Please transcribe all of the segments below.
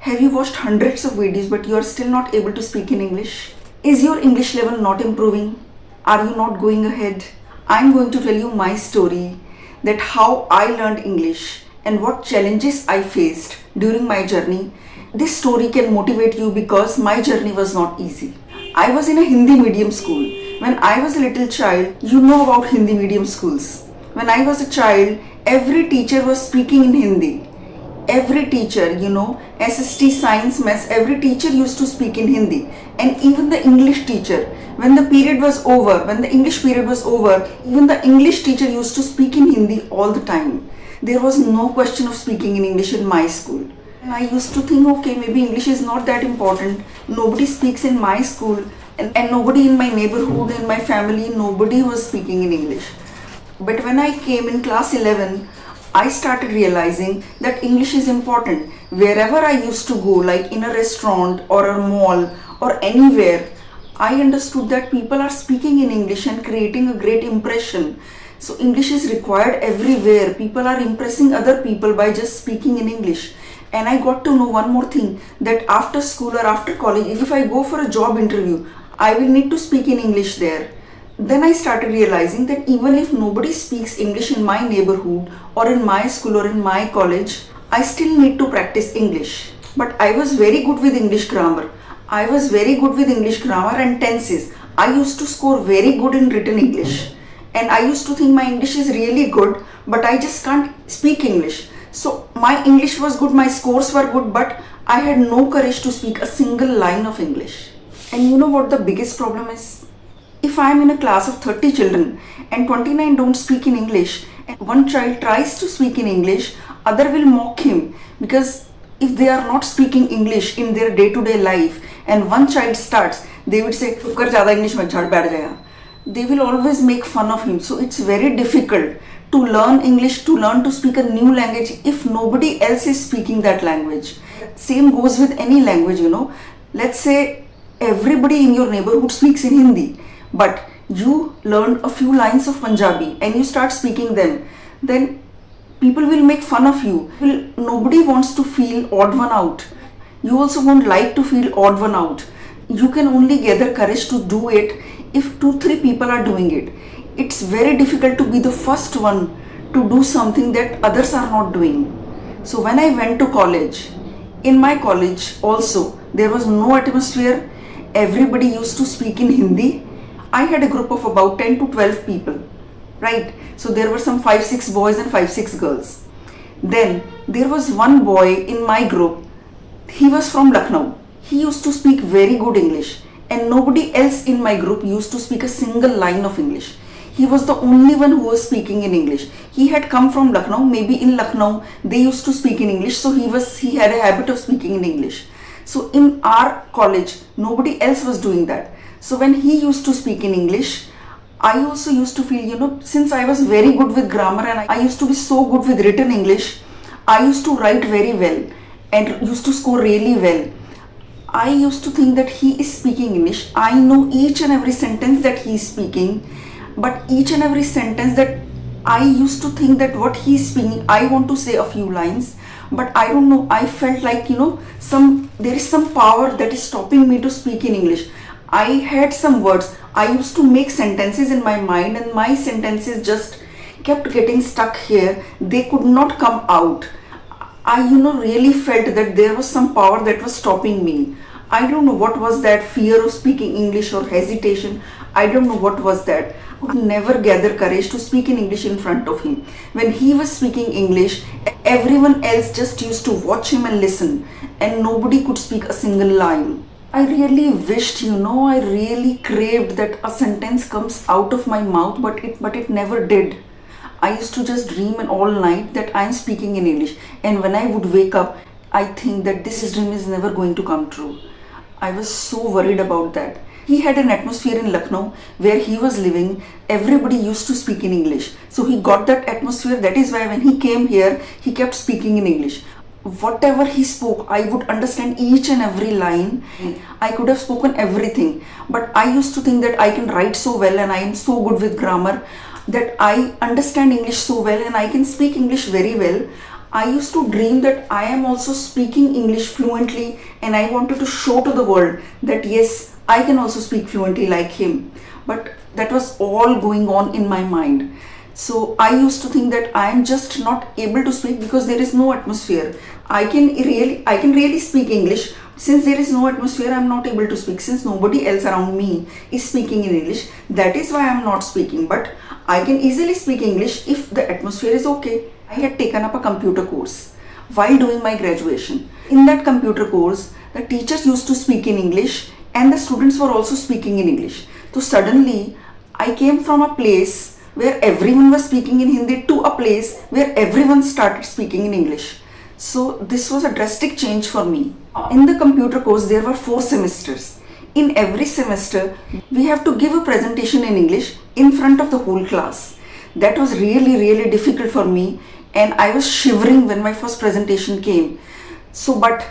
Have you watched hundreds of videos but you are still not able to speak in English? Is your English level not improving? Are you not going ahead? I'm going to tell you my story, that how I learned English and what challenges I faced during my journey. This story can motivate you because my journey was not easy. I was in a Hindi medium school. When I was a little child, you know about Hindi medium schools. When I was a child, every teacher was speaking in Hindi. Every teacher, SST, science, maths, every teacher used to speak in Hindi. And even the English teacher, when the English period was over, even the English teacher used to speak in Hindi all the time. There was no question of speaking in English in my school. And I used to think, okay, maybe English is not that important. Nobody speaks in my school, and nobody in my neighborhood, in my family, nobody was speaking in English. But when I came in class 11, I started realizing that English is important. Wherever I used to go, like in a restaurant or a mall or anywhere, I understood that people are speaking in English and creating a great impression. So English is required everywhere. People are impressing other people by just speaking in English. And I got to know one more thing, that after school or after college, if I go for a job interview, I will need to speak in English there. Then I started realizing that even if nobody speaks English in my neighborhood or in my school or in my college, I still need to practice English. But I was very good with English grammar. I was very good with English grammar and tenses. I used to score very good in written English. And I used to think my English is really good, but I just can't speak English. So my English was good, my scores were good, but I had no courage to speak a single line of English. And you know what the biggest problem is? If I am in a class of 30 children and 29 don't speak in English, and one child tries to speak in English, other will mock him, because if they are not speaking English in their day-to-day life and one child starts, they would say, "Kar zyada English mat jhad baith jayega." They will always make fun of him. So it's very difficult to learn English, to learn to speak a new language if nobody else is speaking that language. Same goes with any language, Let's say everybody in your neighborhood speaks in Hindi, but you learned a few lines of Punjabi and you start speaking them, then people will make fun of you. Nobody wants to feel odd one out. You also won't like to feel odd one out. You can only gather courage to do it if 2-3 people are doing it. It's very difficult to be the first one to do something that others are not doing. So when I went to college, in my college also, there was no atmosphere. Everybody used to speak in Hindi. I had a group of about 10 to 12 people, right? So there were some 5-6 boys and 5-6 girls. Then there was one boy in my group. He was from Lucknow. He used to speak very good English, and nobody else in my group used to speak a single line of English. He was the only one who was speaking in English. He had come from Lucknow. Maybe in Lucknow they used to speak in English, so he had a habit of speaking in English. So in our college, nobody else was doing that. So when he used to speak in English, I also used to feel, since I was very good with grammar and I used to be so good with written English, I used to write very well and used to score really well. I used to think that he is speaking English. I know each and every sentence that he is speaking, but each and every sentence that I used to think that what he is speaking, I want to say a few lines, but I don't know. I felt like, there is some power that is stopping me to speak in English. I had some words. I used to make sentences in my mind and my sentences just kept getting stuck here. They could not come out. I, really felt that there was some power that was stopping me. I don't know what was that, fear of speaking English or hesitation. I don't know what was that. I could never gather courage to speak in English in front of him. When he was speaking English, everyone else just used to watch him and listen, and nobody could speak a single line. I really wished, I really craved that a sentence comes out of my mouth, but it never did. I used to just dream all night that I am speaking in English, and when I would wake up, I think that this dream is never going to come true. I was so worried about that. He had an atmosphere in Lucknow where he was living. Everybody used to speak in English. So he got that atmosphere. That is why when he came here, he kept speaking in English. Whatever he spoke, I would understand each and every line. I could have spoken everything. But I used to think that I can write so well and I am so good with grammar that I understand English so well and I can speak English very well. I used to dream that I am also speaking English fluently, and I wanted to show to the world that yes, I can also speak fluently like him. But that was all going on in my mind. So I used to think that I am just not able to speak because there is no atmosphere. I can really speak English. Since there is no atmosphere, I am not able to speak. Since nobody else around me is speaking in English, that is why I am not speaking. But I can easily speak English if the atmosphere is okay. I had taken up a computer course while doing my graduation. In that computer course, the teachers used to speak in English and the students were also speaking in English. So suddenly, I came from a place where everyone was speaking in Hindi to a place where everyone started speaking in English. So this was a drastic change for me. In the computer course, there were 4 semesters. In every semester, we have to give a presentation in English in front of the whole class. That was really difficult for me, and I was shivering when my first presentation came. But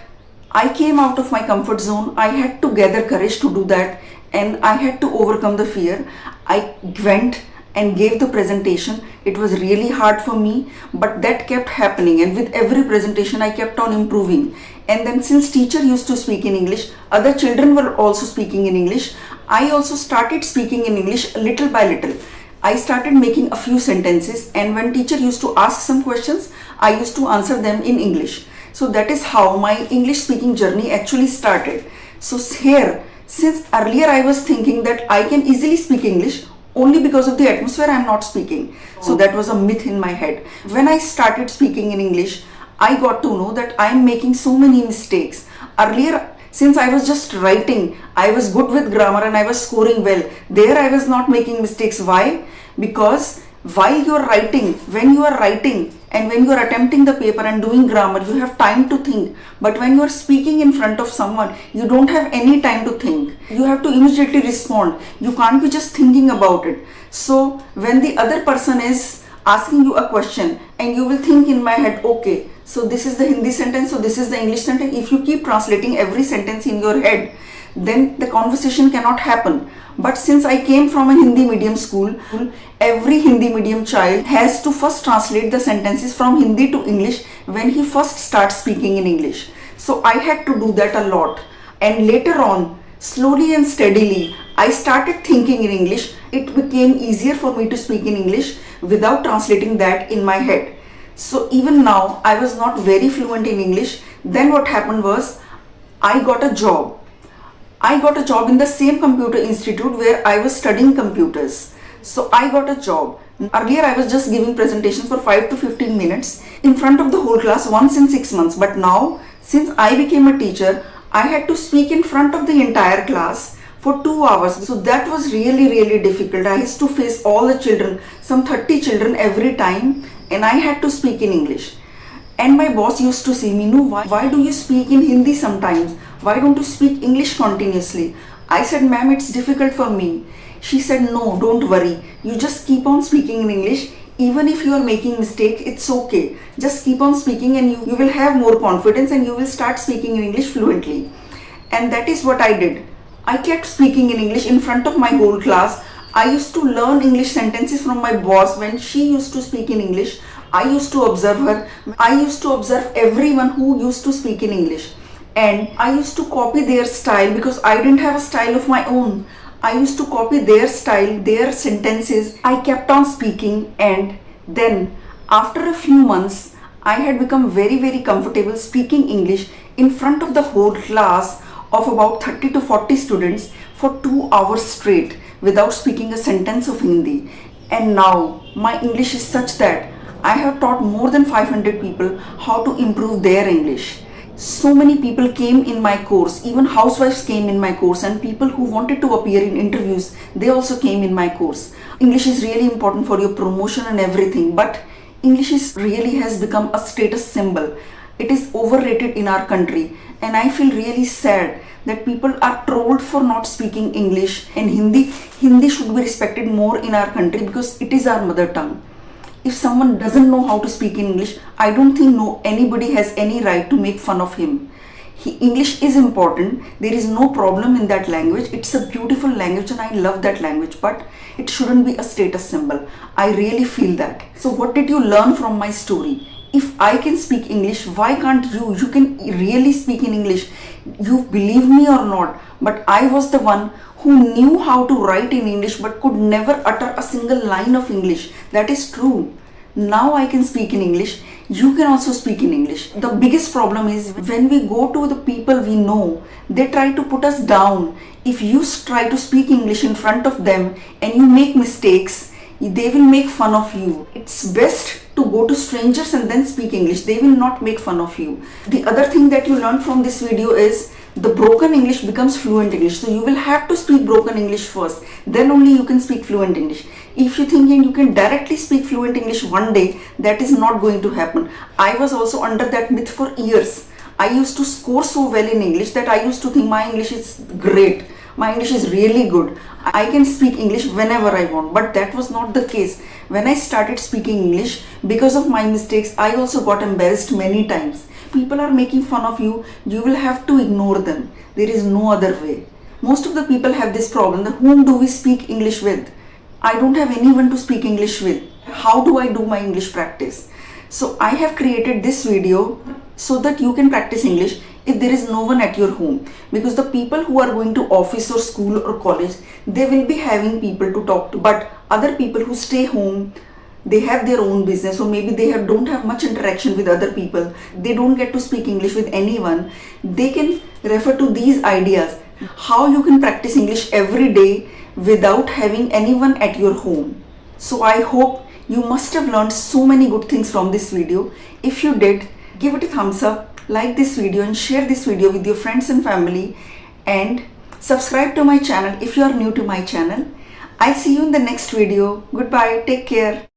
I came out of my comfort zone. I had to gather courage to do that, and I had to overcome the fear. I went and gave the presentation. It was really hard for me, but that kept happening, and with every presentation I kept on improving. And then since teacher used to speak in English, other children were also speaking in English. I also started speaking in English little by little. I started making a few sentences, and when teacher used to ask some questions, I used to answer them in English. So that is how my English speaking journey actually started. So here, since earlier I was thinking that I can easily speak English, only because of the atmosphere I am not speaking. So that was a myth in my head. When I started speaking in English, I got to know that I am making so many mistakes. Earlier, since I was just writing, I was good with grammar and I was scoring well. There I was not making mistakes. Why? Because while you are writing, when you are writing and when you are attempting the paper and doing grammar, you have time to think. But when you are speaking in front of someone, you don't have any time to think. You have to immediately respond. You can't be just thinking about it. So when the other person is asking you a question and you will think in my head, okay, so this is the Hindi sentence, so this is the English sentence. If you keep translating every sentence in your head, then the conversation cannot happen. But since I came from a Hindi medium school, every Hindi medium child has to first translate the sentences from Hindi to English when he first starts speaking in English. So I had to do that a lot. And later on, slowly and steadily, I started thinking in English. It became easier for me to speak in English without translating that in my head. So even now, I was not very fluent in English. Then what happened was, I got a job. I got a job in the same computer institute where I was studying computers. So I got a job. Earlier I was just giving presentations for 5 to 15 minutes in front of the whole class once in 6 months. But now, since I became a teacher, I had to speak in front of the entire class for 2 hours. So that was really difficult. I used to face all the children, some 30 children every time, and I had to speak in English. And my boss used to say, Meenu, why do you speak in Hindi sometimes? Why don't you speak English continuously? I said, ma'am, it's difficult for me. She said, no, don't worry. You just keep on speaking in English. Even if you are making mistake, it's okay. Just keep on speaking and you will have more confidence and you will start speaking in English fluently. And that is what I did. I kept speaking in English in front of my whole class. I used to learn English sentences from my boss. When she used to speak in English, I used to observe her. I used to observe everyone who used to speak in English. And I used to copy their style because I didn't have a style of my own. I used to copy their style, their sentences. I kept on speaking, and then after a few months, I had become very comfortable speaking English in front of the whole class of about 30 to 40 students for 2 hours straight without speaking a sentence of Hindi. And now my English is such that I have taught more than 500 people how to improve their English. So many people came in my course, even housewives came in my course, and people who wanted to appear in interviews, they also came in my course. English is really important for your promotion and everything, but English really has become a status symbol. It is overrated in our country, and I feel really sad that people are trolled for not speaking English, and Hindi should be respected more in our country because it is our mother tongue. If someone doesn't know how to speak in English, I don't think anybody has any right to make fun of him. English is important. There is no problem in that language. It's a beautiful language and I love that language, but it shouldn't be a status symbol. I really feel that. So what did you learn from my story? If I can speak English, why can't you? You can really speak in English. You believe me or not, but I was the one who knew how to write in English but could never utter a single line of English. That is true. Now I can speak in English. You can also speak in English. The biggest problem is when we go to the people we know, they try to put us down. If you try to speak English in front of them and you make mistakes, they will make fun of you. It's best to go to strangers and then speak English. They will not make fun of you. The other thing that you learn from this video is the broken English becomes fluent English. So you will have to speak broken English first. Then only you can speak fluent English. If you think you can directly speak fluent English one day, that is not going to happen. I was also under that myth for years. I used to score so well in English that I used to think my English is great. My English is really good. I can speak English whenever I want, but that was not the case. When I started speaking English, because of my mistakes, I also got embarrassed many times. People are making fun of you, you will have to ignore them. There is no other way. Most of the people have this problem that whom do we speak English with? I don't have anyone to speak English with. How do I do my English practice? So I have created this video so that you can practice English if there is no one at your home, because the people who are going to office or school or college, they will be having people to talk to, but other people who stay home, they have their own business, or maybe they don't have much interaction with other people, they don't get to speak English with anyone. They can refer to these ideas, how you can practice English every day without having anyone at your home. So I hope you must have learned so many good things from this video. If you did, give it a thumbs up, like this video and share this video with your friends and family, and subscribe to my channel if you are new to my channel. I'll see you in the next video. Goodbye. Take care.